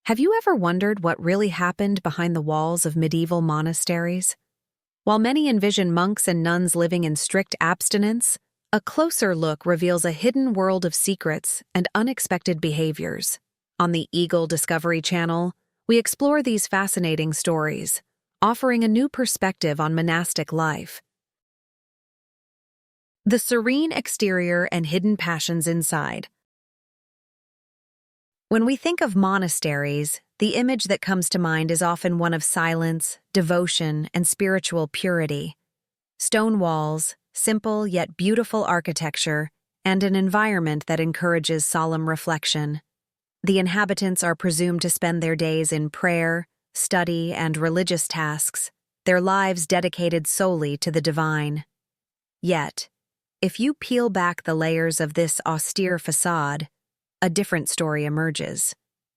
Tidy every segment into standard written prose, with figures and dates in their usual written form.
Have you ever wondered what really happened behind the walls of medieval monasteries? While many envision monks and nuns living in strict abstinence, a closer look reveals a hidden world of secrets and unexpected behaviors. On the Eagle Discovery Channel, we explore these fascinating stories, offering a new perspective on monastic life. The serene exterior and hidden passions inside. When we think of monasteries, the image that comes to mind is often one of silence, devotion, and spiritual purity. Stone walls, simple yet beautiful architecture, and an environment that encourages solemn reflection. The inhabitants are presumed to spend their days in prayer, study, and religious tasks, their lives dedicated solely to the divine. Yet, if you peel back the layers of this austere facade, a different story emerges.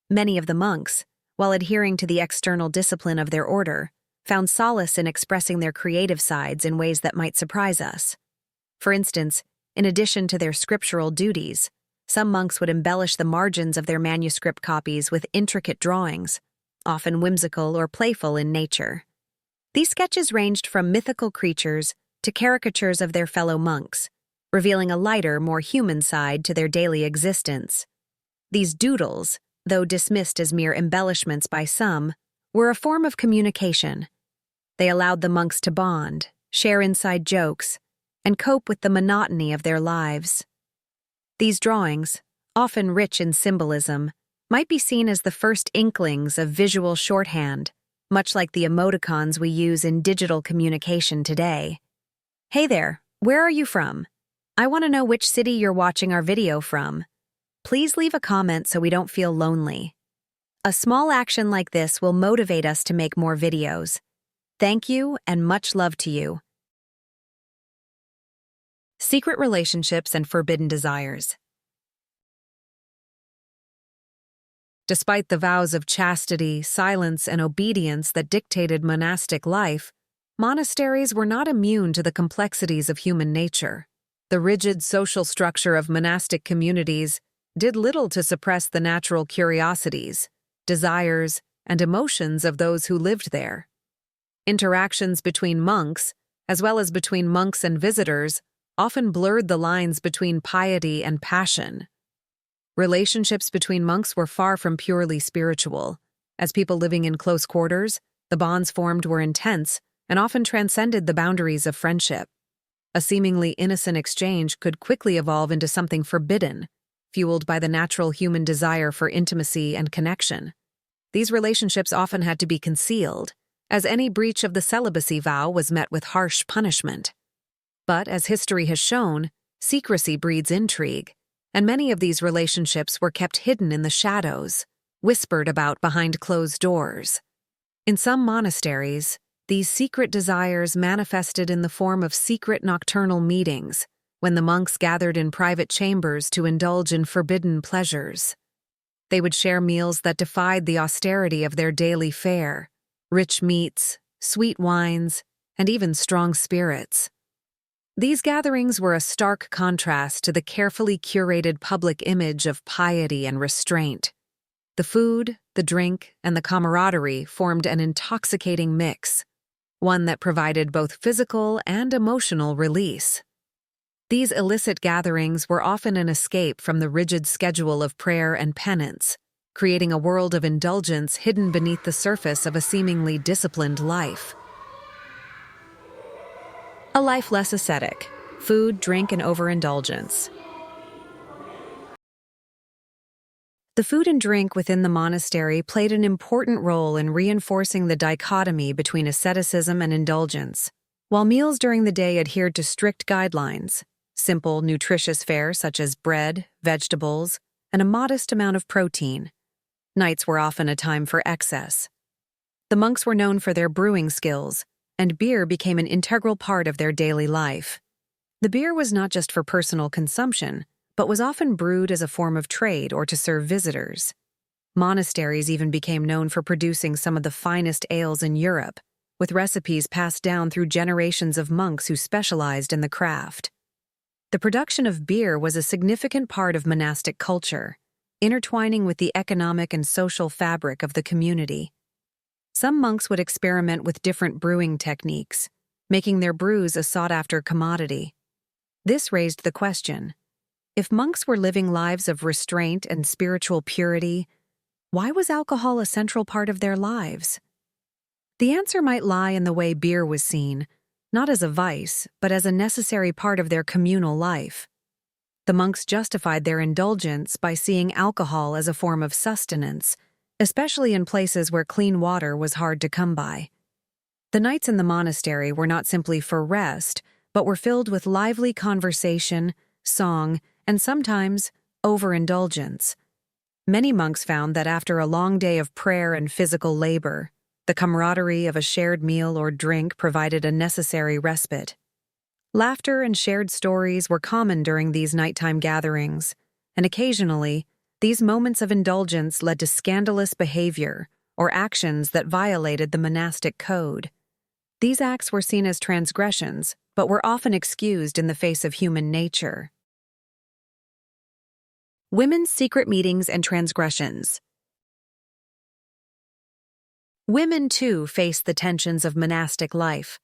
Many of the monks, while adhering to the external discipline of their order, found solace in expressing their creative sides in ways that might surprise us. For instance, in addition to their scriptural duties, some monks would embellish the margins of their manuscript copies with intricate drawings, often whimsical or playful in nature. These sketches ranged from mythical creatures to caricatures of their fellow monks, revealing a lighter, more human side to their daily existence. These doodles, though dismissed as mere embellishments by some, were a form of communication. They allowed the monks to bond, share inside jokes, and cope with the monotony of their lives. These drawings, often rich in symbolism, might be seen as the first inklings of visual shorthand, much like the emoticons we use in digital communication today. Hey there, where are you from? I want to know which city you're watching our video from. Please leave a comment so we don't feel lonely. A small action like this will motivate us to make more videos. Thank you and much love to you. Secret relationships and forbidden desires. Despite the vows of chastity, silence, and obedience that dictated monastic life, monasteries were not immune to the complexities of human nature. The rigid social structure of monastic communities did little to suppress the natural curiosities, desires, and emotions of those who lived there. Interactions between monks, as well as between monks and visitors, often blurred the lines between piety and passion. Relationships between monks were far from purely spiritual. As people living in close quarters, the bonds formed were intense and often transcended the boundaries of friendship. A seemingly innocent exchange could quickly evolve into something forbidden, fueled by the natural human desire for intimacy and connection. These relationships often had to be concealed, as any breach of the celibacy vow was met with harsh punishment. But, as history has shown, secrecy breeds intrigue, and many of these relationships were kept hidden in the shadows, whispered about behind closed doors. In some monasteries, these secret desires manifested in the form of secret nocturnal meetings, when the monks gathered in private chambers to indulge in forbidden pleasures. They would share meals that defied the austerity of their daily fare, rich meats, sweet wines, and even strong spirits. These gatherings were a stark contrast to the carefully curated public image of piety and restraint. The food, the drink, and the camaraderie formed an intoxicating mix, one that provided both physical and emotional release. These illicit gatherings were often an escape from the rigid schedule of prayer and penance, creating a world of indulgence hidden beneath the surface of a seemingly disciplined life. A life less ascetic: food, drink, and overindulgence. The food and drink within the monastery played an important role in reinforcing the dichotomy between asceticism and indulgence. While meals during the day adhered to strict guidelines, simple, nutritious fare such as bread, vegetables, and a modest amount of protein, nights were often a time for excess. The monks were known for their brewing skills, and beer became an integral part of their daily life. The beer was not just for personal consumption, but was often brewed as a form of trade or to serve visitors. Monasteries even became known for producing some of the finest ales in Europe, with recipes passed down through generations of monks who specialized in the craft. The production of beer was a significant part of monastic culture, intertwining with the economic and social fabric of the community. Some monks would experiment with different brewing techniques, making their brews a sought-after commodity. This raised the question: if monks were living lives of restraint and spiritual purity, why was alcohol a central part of their lives? The answer might lie in the way beer was seen, not as a vice, but as a necessary part of their communal life. The monks justified their indulgence by seeing alcohol as a form of sustenance, especially in places where clean water was hard to come by. The nights in the monastery were not simply for rest, but were filled with lively conversation, song, and sometimes overindulgence. Many monks found that after a long day of prayer and physical labor, the camaraderie of a shared meal or drink provided a necessary respite. Laughter and shared stories were common during these nighttime gatherings, and occasionally, these moments of indulgence led to scandalous behavior or actions that violated the monastic code. These acts were seen as transgressions, but were often excused in the face of human nature. Women's secret meetings and transgressions. Women, too, faced the tensions of monastic life.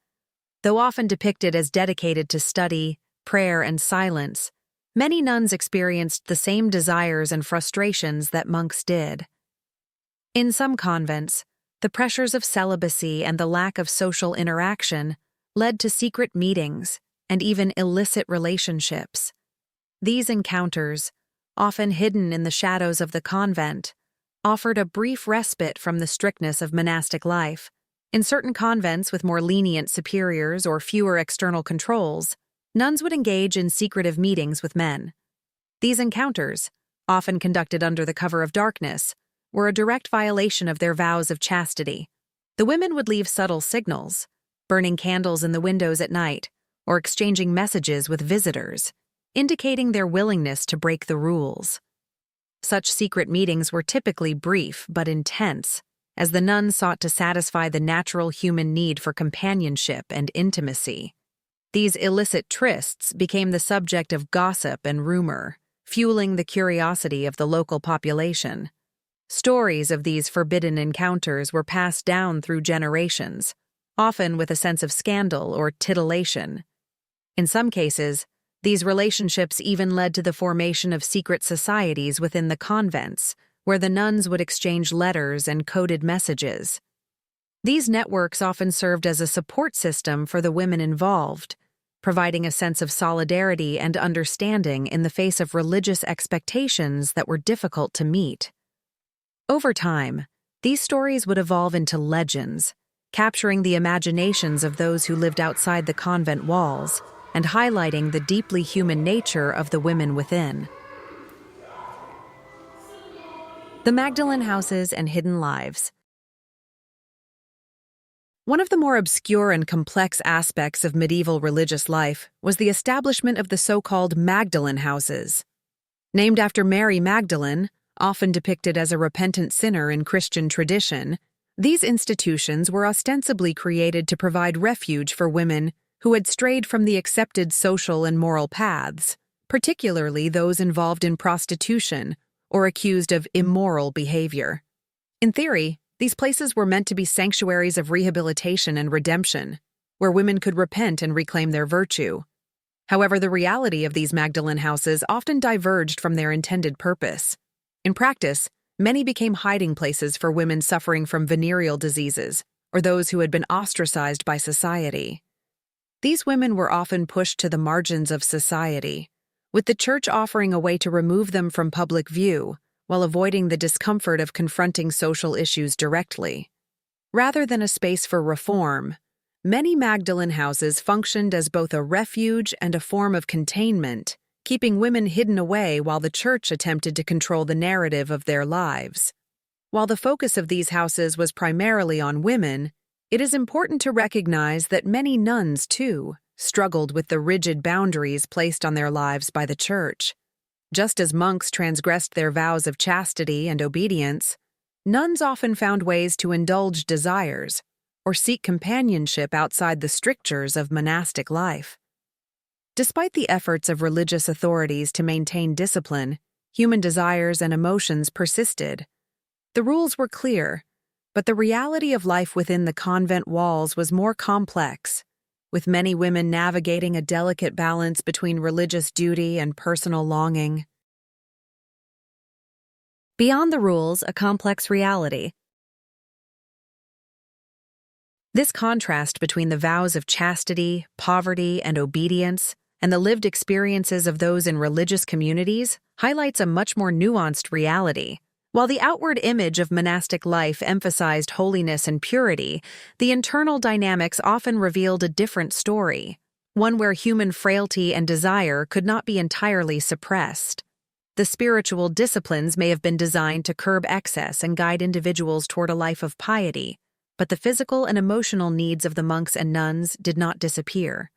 Though often depicted as dedicated to study, prayer, and silence, many nuns experienced the same desires and frustrations that monks did. In some convents, the pressures of celibacy and the lack of social interaction led to secret meetings and even illicit relationships. These encounters, often hidden in the shadows of the convent, offered a brief respite from the strictness of monastic life. In certain convents with more lenient superiors or fewer external controls, nuns would engage in secretive meetings with men. These encounters, often conducted under the cover of darkness, were a direct violation of their vows of chastity. The women would leave subtle signals, burning candles in the windows at night, or exchanging messages with visitors, indicating their willingness to break the rules. Such secret meetings were typically brief but intense, as the nuns sought to satisfy the natural human need for companionship and intimacy. These illicit trysts became the subject of gossip and rumor, fueling the curiosity of the local population. Stories of these forbidden encounters were passed down through generations, often with a sense of scandal or titillation. In some cases, these relationships even led to the formation of secret societies within the convents, where the nuns would exchange letters and coded messages. These networks often served as a support system for the women involved, providing a sense of solidarity and understanding in the face of religious expectations that were difficult to meet. Over time, these stories would evolve into legends, capturing the imaginations of those who lived outside the convent walls and highlighting the deeply human nature of the women within. The Magdalene houses and hidden lives. One of the more obscure and complex aspects of medieval religious life was the establishment of the so-called Magdalene houses. Named after Mary Magdalene, often depicted as a repentant sinner in Christian tradition, these institutions were ostensibly created to provide refuge for women who had strayed from the accepted social and moral paths, particularly those involved in prostitution or accused of immoral behavior. In theory, these places were meant to be sanctuaries of rehabilitation and redemption, where women could repent and reclaim their virtue. However, the reality of these Magdalene houses often diverged from their intended purpose. In practice, many became hiding places for women suffering from venereal diseases or those who had been ostracized by society. These women were often pushed to the margins of society, with the church offering a way to remove them from public view while avoiding the discomfort of confronting social issues directly. Rather than a space for reform, many Magdalene houses functioned as both a refuge and a form of containment, keeping women hidden away while the church attempted to control the narrative of their lives. While the focus of these houses was primarily on women, it is important to recognize that many nuns, too, struggled with the rigid boundaries placed on their lives by the church. Just as monks transgressed their vows of chastity and obedience, nuns often found ways to indulge desires or seek companionship outside the strictures of monastic life. Despite the efforts of religious authorities to maintain discipline, Human desires and emotions persisted. The rules were clear, but the reality of life within the convent walls was more complex, with many women navigating a delicate balance between religious duty and personal longing. Beyond the rules, a complex reality. This contrast between the vows of chastity, poverty, and obedience, and the lived experiences of those in religious communities highlights a much more nuanced reality. While the outward image of monastic life emphasized holiness and purity, the internal dynamics often revealed a different story, one where human frailty and desire could not be entirely suppressed. The spiritual disciplines may have been designed to curb excess and guide individuals toward a life of piety, but the physical and emotional needs of the monks and nuns did not disappear.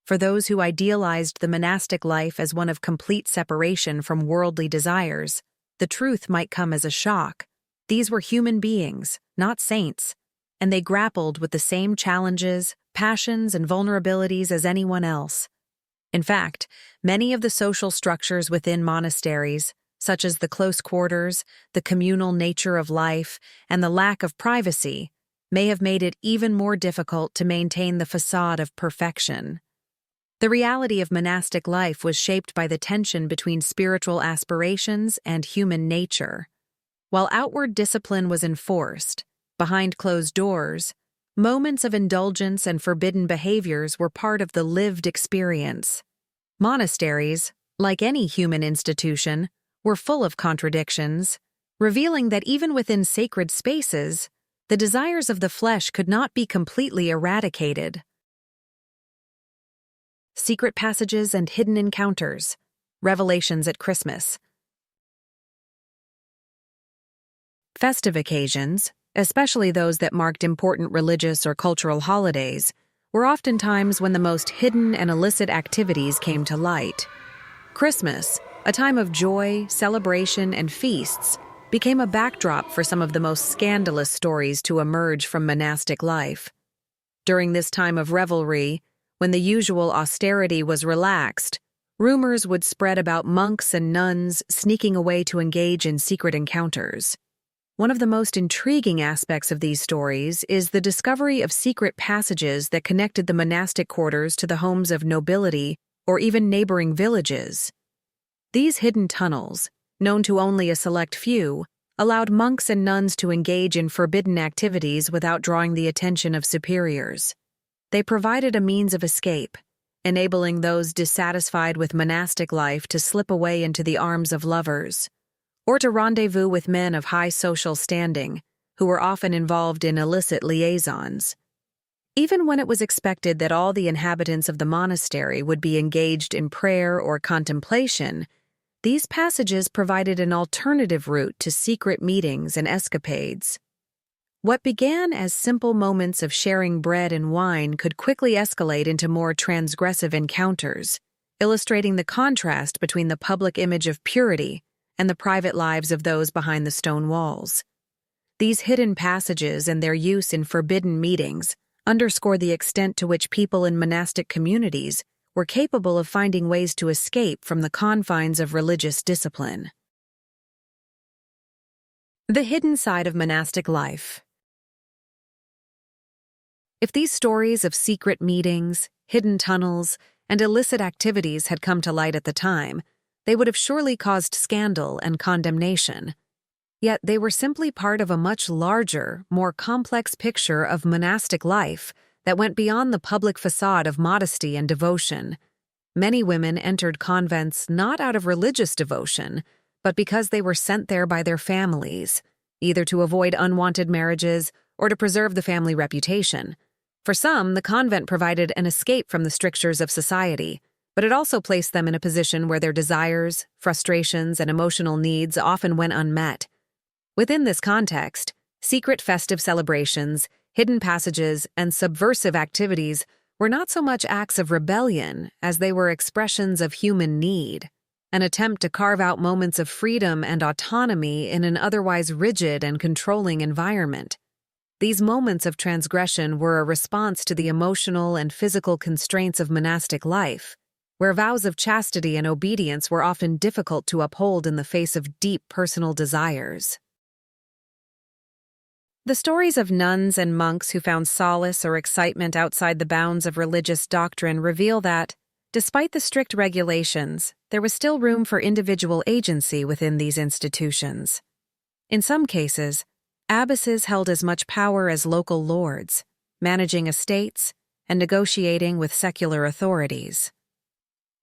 For those who idealized the monastic life as one of complete separation from worldly desires, the truth might come as a shock. These were human beings, not saints, and they grappled with the same challenges, passions, and vulnerabilities as anyone else. In fact, many of the social structures within monasteries, such as the close quarters, the communal nature of life, and the lack of privacy, may have made it even more difficult to maintain the facade of perfection. The reality of monastic life was shaped by the tension between spiritual aspirations and human nature. While outward discipline was enforced, behind closed doors, moments of indulgence and forbidden behaviors were part of the lived experience. Monasteries, like any human institution, were full of contradictions, revealing that even within sacred spaces, the desires of the flesh could not be completely eradicated. Secret passages and hidden encounters. Revelations at Christmas. Festive occasions, especially those that marked important religious or cultural holidays, were often times when the most hidden and illicit activities came to light. Christmas, a time of joy, celebration, and feasts, became a backdrop for some of the most scandalous stories to emerge from monastic life. During this time of revelry, when the usual austerity was relaxed, rumors would spread about monks and nuns sneaking away to engage in secret encounters. One of the most intriguing aspects of these stories is the discovery of secret passages that connected the monastic quarters to the homes of nobility or even neighboring villages. These hidden tunnels, known to only a select few, allowed monks and nuns to engage in forbidden activities without drawing the attention of superiors. They provided a means of escape, enabling those dissatisfied with monastic life to slip away into the arms of lovers, or to rendezvous with men of high social standing, who were often involved in illicit liaisons. Even when it was expected that all the inhabitants of the monastery would be engaged in prayer or contemplation, these passages provided an alternative route to secret meetings and escapades. What began as simple moments of sharing bread and wine could quickly escalate into more transgressive encounters, illustrating the contrast between the public image of purity and the private lives of those behind the stone walls. These hidden passages and their use in forbidden meetings underscore the extent to which people in monastic communities were capable of finding ways to escape from the confines of religious discipline. The hidden side of monastic life. If these stories of secret meetings, hidden tunnels, and illicit activities had come to light at the time, they would have surely caused scandal and condemnation. Yet they were simply part of a much larger, more complex picture of monastic life that went beyond the public facade of modesty and devotion. Many women entered convents not out of religious devotion, but because they were sent there by their families, either to avoid unwanted marriages or to preserve the family reputation. For some, the convent provided an escape from the strictures of society, but it also placed them in a position where their desires, frustrations, and emotional needs often went unmet. Within this context, secret festive celebrations, hidden passages, and subversive activities were not so much acts of rebellion as they were expressions of human need, an attempt to carve out moments of freedom and autonomy in an otherwise rigid and controlling environment. These moments of transgression were a response to the emotional and physical constraints of monastic life, where vows of chastity and obedience were often difficult to uphold in the face of deep personal desires. The stories of nuns and monks who found solace or excitement outside the bounds of religious doctrine reveal that, despite the strict regulations, there was still room for individual agency within these institutions. In some cases, abbesses held as much power as local lords, managing estates and negotiating with secular authorities.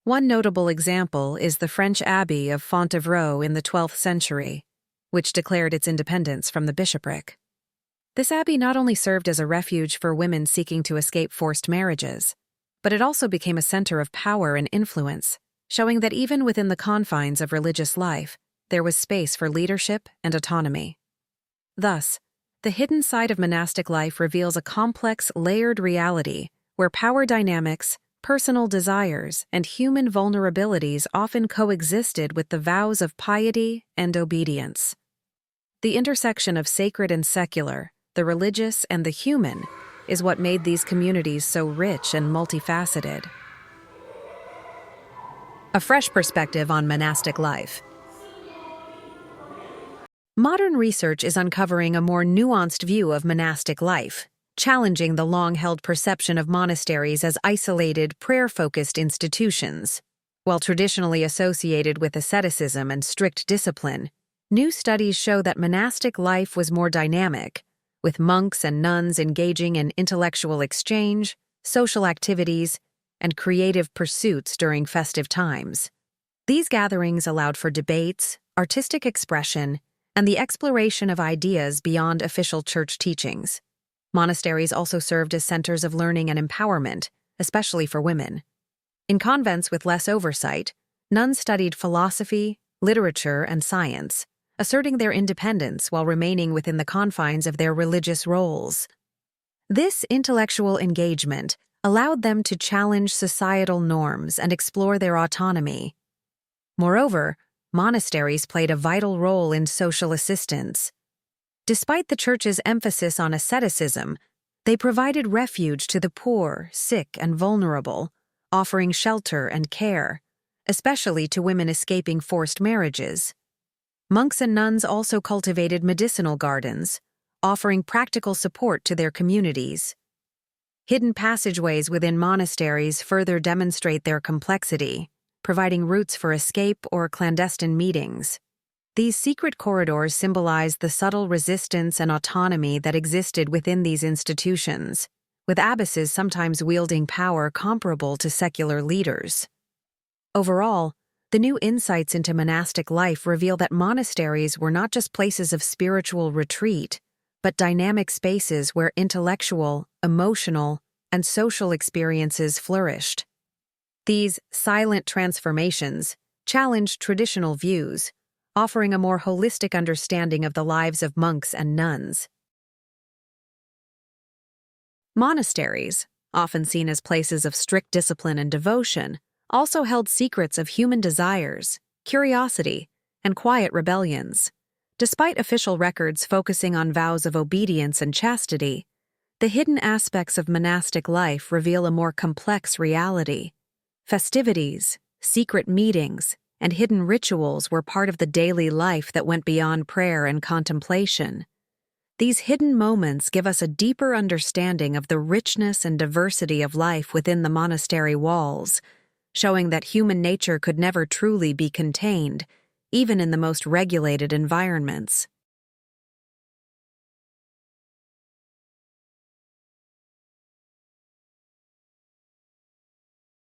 One notable example is the French abbey of Fontevraud in the 12th century, which declared its independence from the bishopric. This abbey not only served as a refuge for women seeking to escape forced marriages, but it also became a center of power and influence, showing that even within the confines of religious life, there was space for leadership and autonomy. Thus, the hidden side of monastic life reveals a complex, layered reality where power dynamics, personal desires, and human vulnerabilities often coexisted with the vows of piety and obedience. The intersection of sacred and secular, the religious and the human, is what made these communities so rich and multifaceted. A fresh perspective on monastic life. Modern research is uncovering a more nuanced view of monastic life, challenging the long-held perception of monasteries as isolated, prayer-focused institutions. While traditionally associated with asceticism and strict discipline, new studies show that monastic life was more dynamic, with monks and nuns engaging in intellectual exchange, social activities, and creative pursuits during festive times. These gatherings allowed for debates, artistic expression, and the exploration of ideas beyond official church teachings. Monasteries also served as centers of learning and empowerment, especially for women. In convents with less oversight, nuns studied philosophy, literature, and science, asserting their independence while remaining within the confines of their religious roles. This intellectual engagement allowed them to challenge societal norms and explore their autonomy. Moreover, monasteries played a vital role in social assistance. Despite the Church's emphasis on asceticism, they provided refuge to the poor, sick, and vulnerable, offering shelter and care, especially to women escaping forced marriages. Monks and nuns also cultivated medicinal gardens, offering practical support to their communities. Hidden passageways within monasteries further demonstrate their complexity, providing routes for escape or clandestine meetings. These secret corridors symbolize the subtle resistance and autonomy that existed within these institutions, with abbesses sometimes wielding power comparable to secular leaders. Overall, the new insights into monastic life reveal that monasteries were not just places of spiritual retreat, but dynamic spaces where intellectual, emotional, and social experiences flourished. These silent transformations challenged traditional views, offering a more holistic understanding of the lives of monks and nuns. Monasteries, often seen as places of strict discipline and devotion, also held secrets of human desires, curiosity, and quiet rebellions. Despite official records focusing on vows of obedience and chastity, the hidden aspects of monastic life reveal a more complex reality. Festivities, secret meetings, and hidden rituals were part of the daily life that went beyond prayer and contemplation. These hidden moments give us a deeper understanding of the richness and diversity of life within the monastery walls, showing that human nature could never truly be contained, even in the most regulated environments.